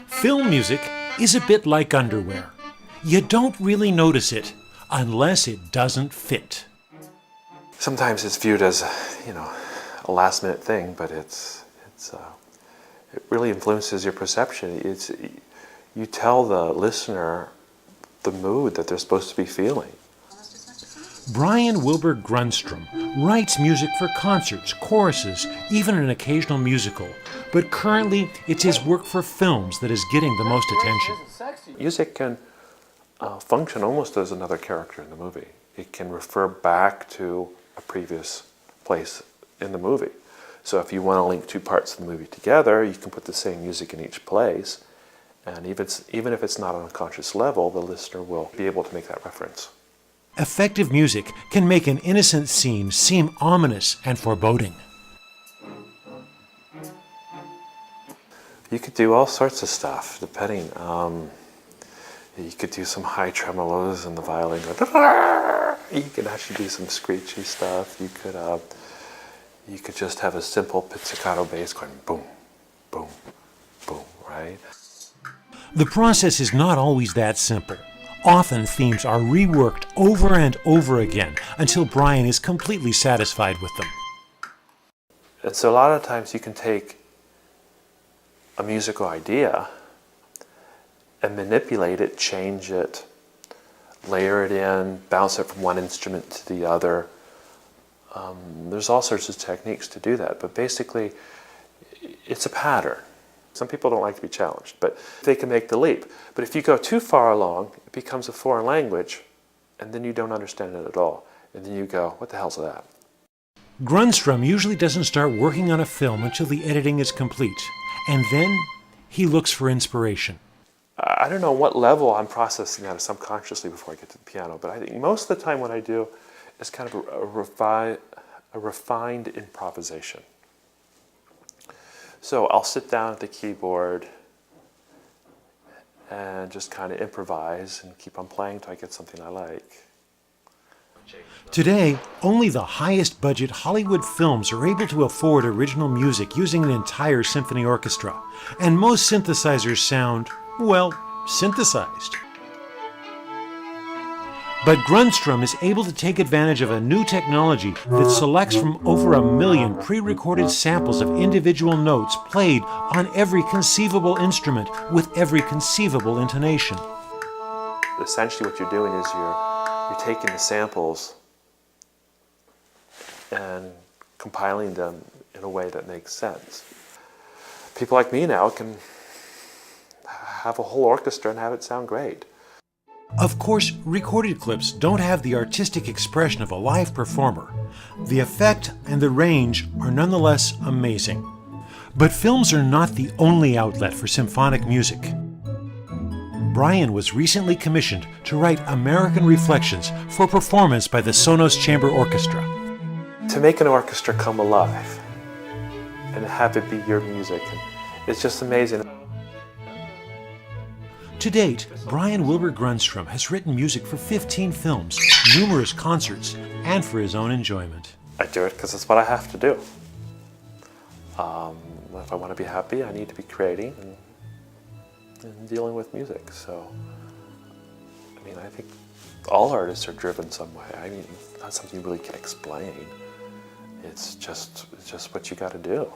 Film music is a bit like underwear. You don't really notice it unless it doesn't fit. Sometimes it's viewed as, a last-minute thing, but it really influences your perception. You tell the listener the mood that they're supposed to be feeling. Brian Wilbur Grundstrom writes music for concerts, choruses, even an occasional musical. But currently, it's his work for films that is getting the most attention. Music can function almost as another character in the movie. It can refer back to a previous place in the movie. So if you want to link two parts of the movie together, you can put the same music in each place, and even if it's not on a conscious level, the listener will be able to make that reference. Effective music can make an innocent scene seem ominous and foreboding. You could do all sorts of stuff, depending. You could do some high tremolos and the violin go. You could actually do some screechy stuff. You could just have a simple pizzicato bass going boom, boom, boom, right? The process is not always that simple. Often themes are reworked over and over again until Brian is completely satisfied with them. And so a lot of times you can take a musical idea and manipulate it, change it, layer it in, bounce it from one instrument to the other. There's all sorts of techniques to do that, but basically it's a pattern. Some people don't like to be challenged, but they can make the leap. But if you go too far along, it becomes a foreign language, and then you don't understand it at all. And then you go, what the hell's that? Grundstrom usually doesn't start working on a film until the editing is complete, and then he looks for inspiration. I don't know what level I'm processing that subconsciously before I get to the piano, but I think most of the time what I do is kind of a refined improvisation. So I'll sit down at the keyboard and just kind of improvise and keep on playing until I get something I like. Today, only the highest budget Hollywood films are able to afford original music using an entire symphony orchestra, and most synthesizers sound, well, synthesized. But Grundstrom is able to take advantage of a new technology that selects from over 1 million pre-recorded samples of individual notes played on every conceivable instrument with every conceivable intonation. Essentially what you're doing is you're taking the samples and compiling them in a way that makes sense. People like me now can have a whole orchestra and have it sound great. Of course, recorded clips don't have the artistic expression of a live performer. The effect and the range are nonetheless amazing. But films are not the only outlet for symphonic music. Brian was recently commissioned to write American Reflections for performance by the Sonos Chamber Orchestra. To make an orchestra come alive and have it be your music, it's just amazing. To date, Brian Wilbur Grundstrom has written music for 15 films, numerous concerts, and for his own enjoyment. I do it because it's what I have to do. If I want to be happy, I need to be creating and dealing with music. So, I think all artists are driven some way. Not something you really can explain. It's just what you got to do.